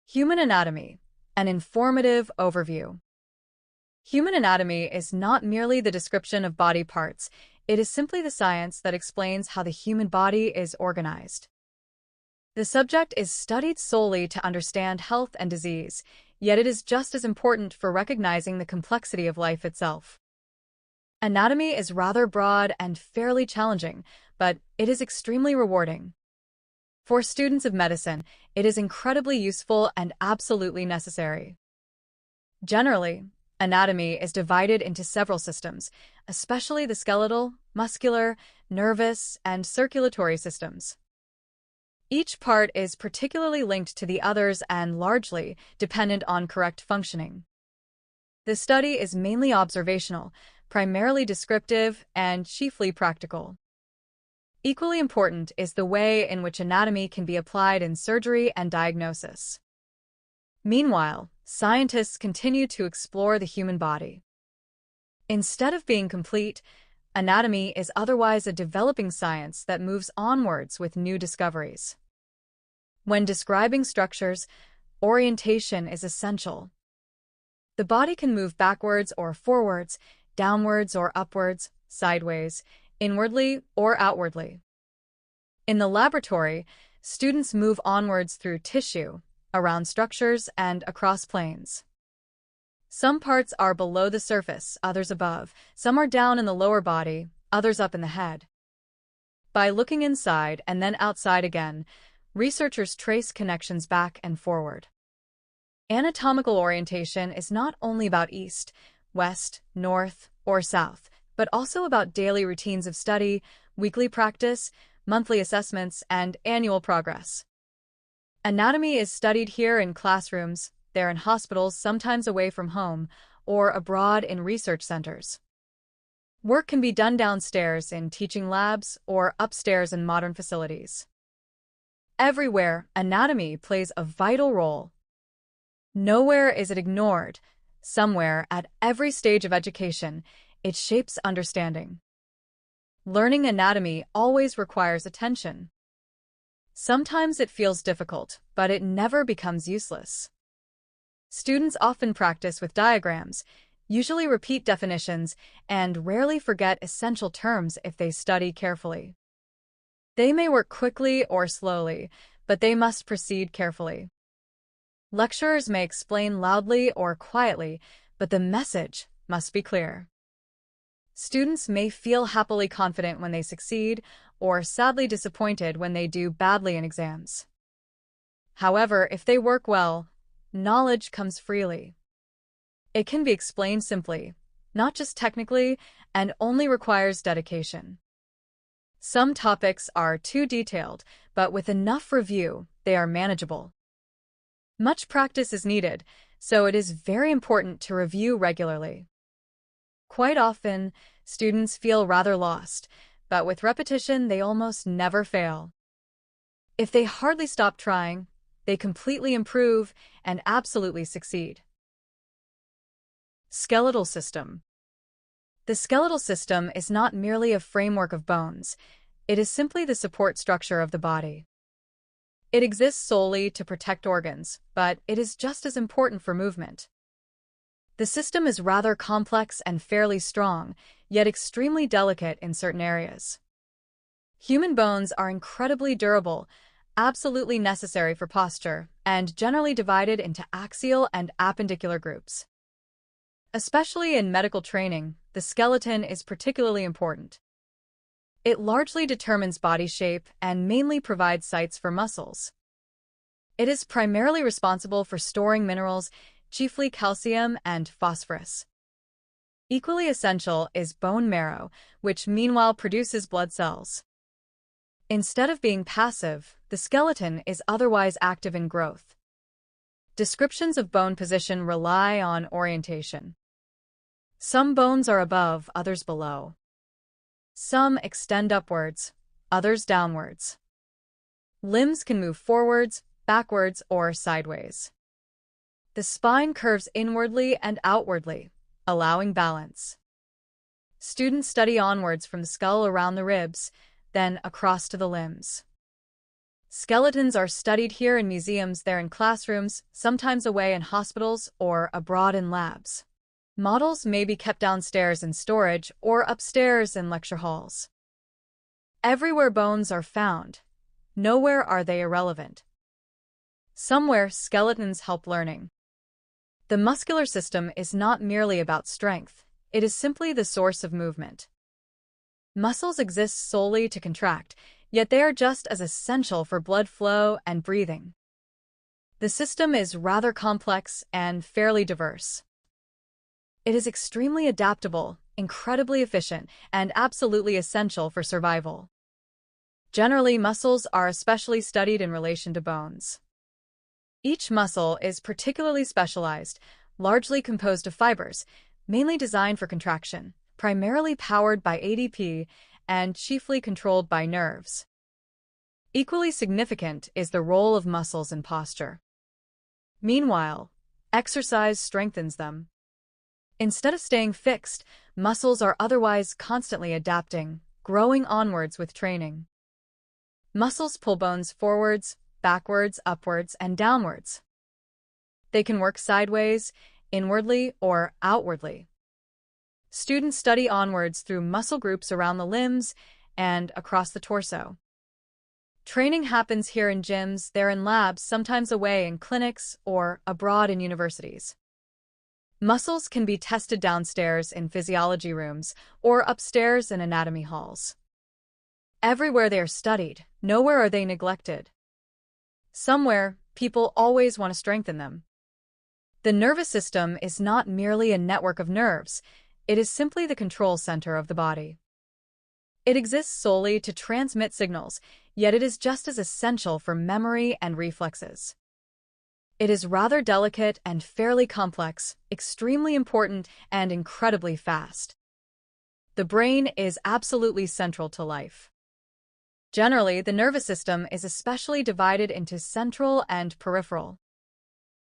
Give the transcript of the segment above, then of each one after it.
Human anatomy, an informative overview. Human anatomy is not merely the description of body parts, it is simply the science that explains how the human body is organized. The subject is studied solely to understand health and disease, yet it is just as important for recognizing the complexity of life itself. Anatomy is rather broad and fairly challenging, but it is extremely rewarding. For students of medicine, it is incredibly useful and absolutely necessary. Generally, anatomy is divided into several systems, especially the skeletal, muscular, nervous, and circulatory systems. Each part is particularly linked to the others and largely dependent on correct functioning. The study is mainly observational, primarily descriptive, and chiefly practical. Equally important is the way in which anatomy can be applied in surgery and diagnosis. Meanwhile, scientists continue to explore the human body. Instead of being complete, anatomy is otherwise a developing science that moves onwards with new discoveries. When describing structures, orientation is essential. The body can move backwards or forwards, downwards or upwards, sideways, inwardly or outwardly. In the laboratory, students move onwards through tissue, around structures, and across planes. Some parts are below the surface, others above. Some are down in the lower body, others up in the head. By looking inside and then outside again, researchers trace connections back and forward. Anatomical orientation is not only about east, west, north, or south, but also about daily routines of study, weekly practice, monthly assessments, and annual progress. Anatomy is studied here in classrooms, there in hospitals, sometimes away from home, or abroad in research centers. Work can be done downstairs in teaching labs or upstairs in modern facilities. Everywhere, anatomy plays a vital role. Nowhere is it ignored. Somewhere, at every stage of education, it shapes understanding. Learning anatomy always requires attention. Sometimes it feels difficult, but it never becomes useless. Students often practice with diagrams, usually repeat definitions, and rarely forget essential terms if they study carefully. They may work quickly or slowly, but they must proceed carefully. Lecturers may explain loudly or quietly, but the message must be clear. Students may feel happily confident when they succeed, or sadly disappointed when they do badly in exams. However, if they work well, knowledge comes freely. It can be explained simply, not just technically, and only requires dedication. Some topics are too detailed, but with enough review, they are manageable. Much practice is needed, so it is very important to review regularly. Quite often, students feel rather lost, but with repetition they almost never fail. If they hardly stop trying, they completely improve and absolutely succeed. Skeletal system. The skeletal system is not merely a framework of bones, it is simply the support structure of the body. It exists solely to protect organs, but it is just as important for movement. The system is rather complex and fairly strong, yet extremely delicate in certain areas. Human bones are incredibly durable, absolutely necessary for posture, and generally divided into axial and appendicular groups. Especially in medical training, the skeleton is particularly important. It largely determines body shape and mainly provides sites for muscles. It is primarily responsible for storing minerals, chiefly calcium and phosphorus. Equally essential is bone marrow, which meanwhile produces blood cells. Instead of being passive, the skeleton is otherwise active in growth. Descriptions of bone position rely on orientation. Some bones are above, others below. Some extend upwards, others downwards. Limbs can move forwards, backwards, or sideways. The spine curves inwardly and outwardly, allowing balance. Students study onwards from the skull around the ribs, then across to the limbs. Skeletons are studied here in museums, there in classrooms, sometimes away in hospitals or abroad in labs. Models may be kept downstairs in storage or upstairs in lecture halls. Everywhere bones are found, nowhere are they irrelevant. Somewhere skeletons help learning. The muscular system is not merely about strength, it is simply the source of movement. Muscles exist solely to contract, yet they are just as essential for blood flow and breathing. The system is rather complex and fairly diverse. It is extremely adaptable, incredibly efficient, and absolutely essential for survival. Generally, muscles are especially studied in relation to bones. Each muscle is particularly specialized, largely composed of fibers, mainly designed for contraction, primarily powered by ADP, and chiefly controlled by nerves. Equally significant is the role of muscles in posture. Meanwhile, exercise strengthens them. Instead of staying fixed, muscles are otherwise constantly adapting, growing onwards with training. Muscles pull bones forwards, backwards, upwards, and downwards. They can work sideways, inwardly, or outwardly. Students study onwards through muscle groups around the limbs and across the torso. Training happens here in gyms, there in labs, sometimes away in clinics, or abroad in universities. Muscles can be tested downstairs in physiology rooms or upstairs in anatomy halls. Everywhere they are studied, nowhere are they neglected. Somewhere, people always want to strengthen them. The nervous system is not merely a network of nerves, it is simply the control center of the body. It exists solely to transmit signals, yet it is just as essential for memory and reflexes. It is rather delicate and fairly complex, extremely important, and incredibly fast. The brain is absolutely central to life. Generally, the nervous system is especially divided into central and peripheral.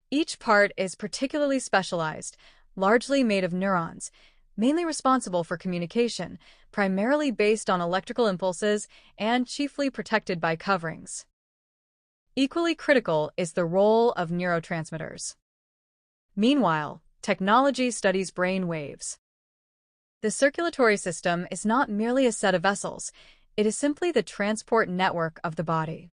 Each part is particularly specialized, largely made of neurons, mainly responsible for communication, primarily based on electrical impulses and chiefly protected by coverings. Equally critical is the role of neurotransmitters. Meanwhile, technology studies brain waves. The circulatory system is not merely a set of vessels, it is simply the transport network of the body.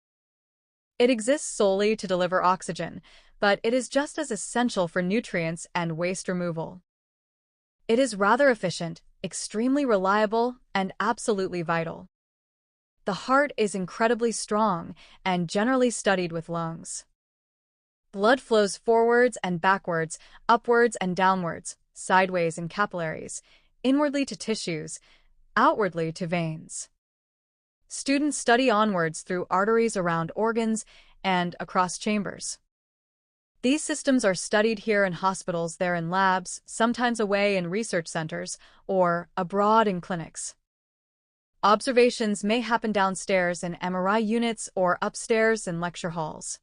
It exists solely to deliver oxygen, but it is just as essential for nutrients and waste removal. It is rather efficient, extremely reliable, and absolutely vital. The heart is incredibly strong and generally studied with lungs. Blood flows forwards and backwards, upwards and downwards, sideways in capillaries, inwardly to tissues, outwardly to veins. Students study onwards through arteries around organs and across chambers. These systems are studied here in hospitals, there in labs, sometimes away in research centers, or abroad in clinics. Observations may happen downstairs in MRI units or upstairs in lecture halls.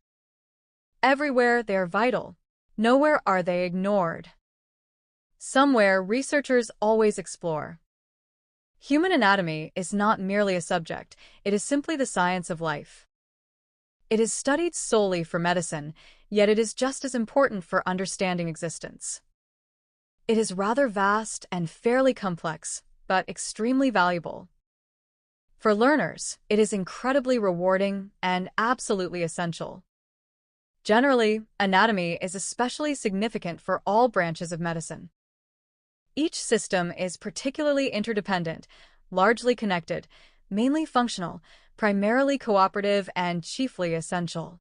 Everywhere they are vital, nowhere are they ignored. Somewhere researchers always explore. Human anatomy is not merely a subject, it is simply the science of life. It is studied solely for medicine, yet it is just as important for understanding existence. It is rather vast and fairly complex, but extremely valuable. For learners, it is incredibly rewarding and absolutely essential. Generally, anatomy is especially significant for all branches of medicine. Each system is particularly interdependent, largely connected, mainly functional, primarily cooperative, and chiefly essential.